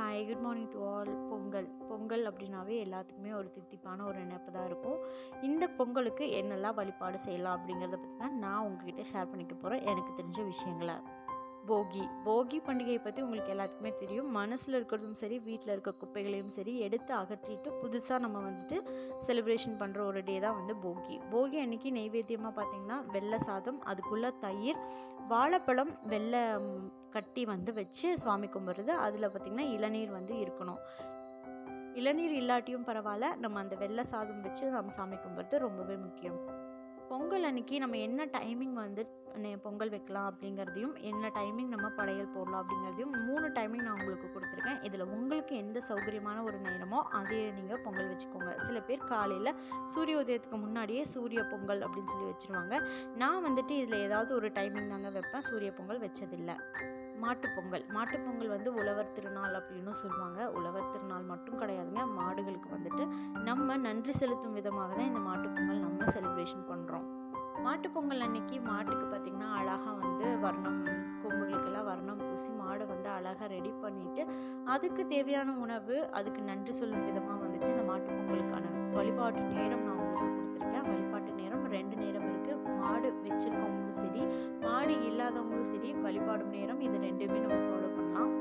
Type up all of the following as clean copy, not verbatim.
Hi good morning to all. Pongal அப்படின்னாவே எல்லாத்துக்குமே ஒரு தித்திப்பான ஒரு நினைப்பு தான் இருக்கும். இந்த பொங்கலுக்கு என்னெல்லாம் வழிபாடு செய்யலாம் அப்படிங்கிறத பற்றி தான் நான் உங்ககிட்ட ஷேர் பண்ணிக்க போகிறேன், எனக்கு தெரிஞ்ச விஷயங்களை. போகி பண்டிகையை பற்றி உங்களுக்கு எல்லாத்துக்குமே தெரியும். மனசில் இருக்கிறதும் சரி, வீட்டில் இருக்க குப்பைகளையும் சரி எடுத்து அகற்றிட்டு புதுசாக நம்ம வந்துட்டு செலிப்ரேஷன் பண்ணுற ஒரு டே தான் வந்து போகி அன்னைக்கு நெய்வேத்தியமாக பார்த்திங்கன்னா வெள்ளை சாதம், அதுக்குள்ளே தயிர், வாழைப்பழம், வெள்ளை கட்டி வந்து வச்சு சுவாமி கும்பிட்றது. அதில் பார்த்திங்கன்னா இளநீர் வந்து இருக்கணும். இளநீர் இல்லாட்டியும் பரவாயில்ல, நம்ம அந்த வெள்ளை சாதம் வச்சு நம்ம சாமி கும்பிட்றது ரொம்பவே முக்கியம். பொங்கல் அன்னைக்கு நம்ம என்ன டைமிங் வந்து பொங்கல் வைக்கலாம் அப்படிங்கிறதையும், என்ன டைமிங் நம்ம படையல் போடலாம் அப்படிங்கிறதையும் 3 டைமிங் நான் உங்களுக்கு கொடுத்துருக்கேன். இதில் உங்களுக்கு எந்த சௌகரியமான ஒரு நேரமோ அதே நீங்கள் பொங்கல் வச்சுக்கோங்க. சில பேர் காலையில் சூரிய உதயத்துக்கு முன்னாடியே சூரிய பொங்கல் அப்படின்னு சொல்லி வச்சுருவாங்க. நான் வந்துட்டு இதில் ஏதாவது ஒரு டைமிங் தாங்க வைப்பேன், சூரிய பொங்கல் வச்சதில்லை. மாட்டுப்பொங்கல் வந்து உழவர் திருநாள் அப்படின்னு சொல்லுவாங்க. உழவர் திருநாள் மட்டும் கிடையாதுங்க, மாடுகளுக்கு வந்துட்டு நம்ம நன்றி செலுத்தும் விதமாக தான் இந்த மாட்டுப்பொங்கல் நம்ம செலிப்ரேஷன் பண்ணுறோம். மாட்டுப்பொங்கல் அன்னைக்கு மாட்டுக்கு பார்த்திங்கன்னா அழகாக வந்து கொம்புகளுக்கெல்லாம் வர்ணம் பூசி மாடை வந்து அழகாக ரெடி பண்ணிவிட்டு அதுக்கு தேவையான உணவு, அதுக்கு நன்றி சொல்லும் விதமாக வந்துட்டு இந்த மாட்டுப்பொங்கலுக்கான வழிபாட்டு நேரம் நான் உங்களுக்கு கொடுத்துருக்கேன். வழிபாட்டு நேரம் 2 நேரம் இருக்குது. மாடு வச்சுருக்கவங்களும் சரி, மாடு இல்லாதவங்களும் சரி, வழிபாடும் நேரம் இது 2மே நம்ம ஃபாலோ பண்ணலாம்.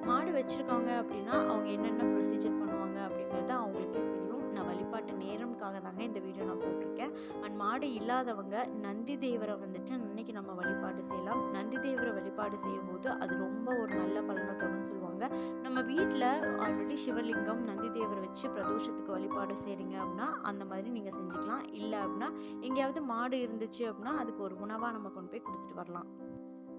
மாடு வச்சுருக்காங்க அப்படின்னா அவங்க என்னென்ன ப்ரொசீஜர் பண்ணுவாங்க அப்படிங்கிறது அவங்களுக்கே தெரியும். நான் வழிபாட்டு நேரம்காக தாங்க இந்த வீடியோ நான் போட்டிருக்கேன். அண்ட் மாடு இல்லாதவங்க நந்தி தேவரை வந்துட்டு இன்னைக்கு நம்ம வழிபாடு செய்யலாம். நந்தி தேவரை வழிபாடு செய்யும்போது அது ரொம்ப ஒரு நல்ல பலனை தரும்னு சொல்லுவாங்க. நம்ம வீட்டில் ஆல்ரெடி சிவலிங்கம், நந்தி தேவரை வச்சு பிரதோஷத்துக்கு வழிபாடு செய்கிறீங்க அப்படின்னா அந்த மாதிரி நீங்கள் செஞ்சுக்கலாம். இல்லை அப்படின்னா எங்கேயாவது மாடு இருந்துச்சு அப்படின்னா அதுக்கு ஒரு உணவாக நம்ம கொண்டு போய் கொடுத்துட்டு வரலாம்.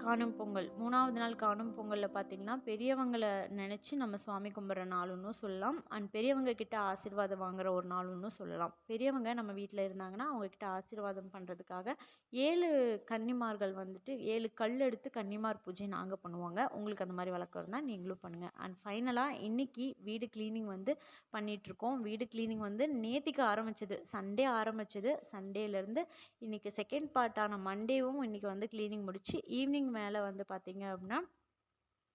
காணும் பொங்கல் 3வது நாள் காணும் பொங்கலில் பார்த்திங்கன்னா பெரியவங்களை நினச்சி நம்ம சுவாமி கும்பிட்ற நாளுன்னு சொல்லலாம். அண்ட் பெரியவங்க கிட்ட ஆசீர்வாதம் வாங்குகிற ஒரு நாளுன்னு சொல்லலாம். பெரியவங்க நம்ம வீட்டில் இருந்தாங்கன்னா அவங்கக்கிட்ட ஆசீர்வாதம் பண்ணுறதுக்காக 7 கன்னிமார்கள் வந்துட்டு 7 கல் எடுத்து கன்னிமார் பூஜை நாங்கள் பண்ணுவாங்க. உங்களுக்கு அந்த மாதிரி வழக்கம் இருந்தால் நீங்களும் பண்ணுங்கள். அண்ட் ஃபைனலாக இன்றைக்கி வீடு க்ளீனிங் வந்து பண்ணிகிட்ருக்கோம். வீடு க்ளீனிங் வந்து நேத்திக்கு ஆரம்பிச்சது, சண்டே ஆரம்பிச்சது. சண்டேலேருந்து இன்றைக்கி செகண்ட் பார்ட்டான மண்டேவும் இன்றைக்கி வந்து க்ளீனிங் முடித்து ஈவினிங் மேலே வந்து பார்த்திங்க அப்படின்னா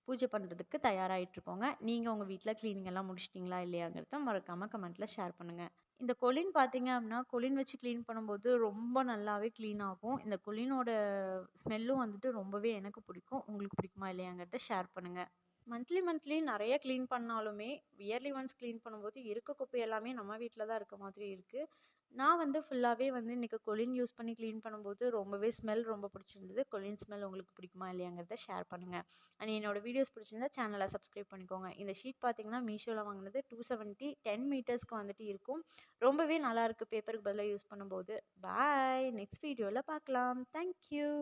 பூஜை பண்ணுறதுக்கு தயாராகிட்ருக்கோங்க. நீங்கள் உங்கள் வீட்டில் க்ளீனிங் எல்லாம் முடிச்சிட்டிங்களா இல்லையாங்கிறத மறக்காமல் கமெண்ட்டில் ஷேர் பண்ணுங்கள். இந்த கொலின் பார்த்திங்க அப்படின்னா கொலின் வச்சு க்ளீன் பண்ணும்போது ரொம்ப நல்லாவே க்ளீன் ஆகும். இந்த கொலினோட ஸ்மெல்லும் வந்துட்டு ரொம்பவே எனக்கு பிடிக்கும். உங்களுக்கு பிடிக்குமா இல்லையாங்கிறத ஷேர் பண்ணுங்கள். மந்த்லி நிறைய க்ளீன் பண்ணாலுமே இயர்லி ஒன்ஸ் க்ளீன் பண்ணும்போது இருக்க குப்பை எல்லாமே நம்ம வீட்டில் தான் இருக்க மாதிரி இருக்குது. நான் வந்து ஃபுல்லாகவே வந்து இன்றைக்கி கொலின் யூஸ் பண்ணி க்ளீன் பண்ணும்போது ரொம்பவே ஸ்மெல் ரொம்ப பிடிச்சிருந்தது. கொலின் ஸ்மெல் உங்களுக்கு பிடிக்குமா இல்லையாங்கிறத ஷேர் பண்ணுங்கள். அண்ட் என்னோடய வீடியோஸ் பிடிச்சிருந்தா சேனலை சப்ஸ்கிரைப் பண்ணிக்கோங்க. இந்த ஷீட் பார்த்திங்கன்னா மீஷோவில் வாங்கினது 270 10 மீட்டர்ஸ்க்கு வந்துட்டு இருக்கும். ரொம்பவே நல்லாயிருக்கு பேப்பருக்கு பதிலாக யூஸ் பண்ணும்போது. பாய், நெக்ஸ்ட் வீடியோவில் பார்க்கலாம். தேங்க்யூ.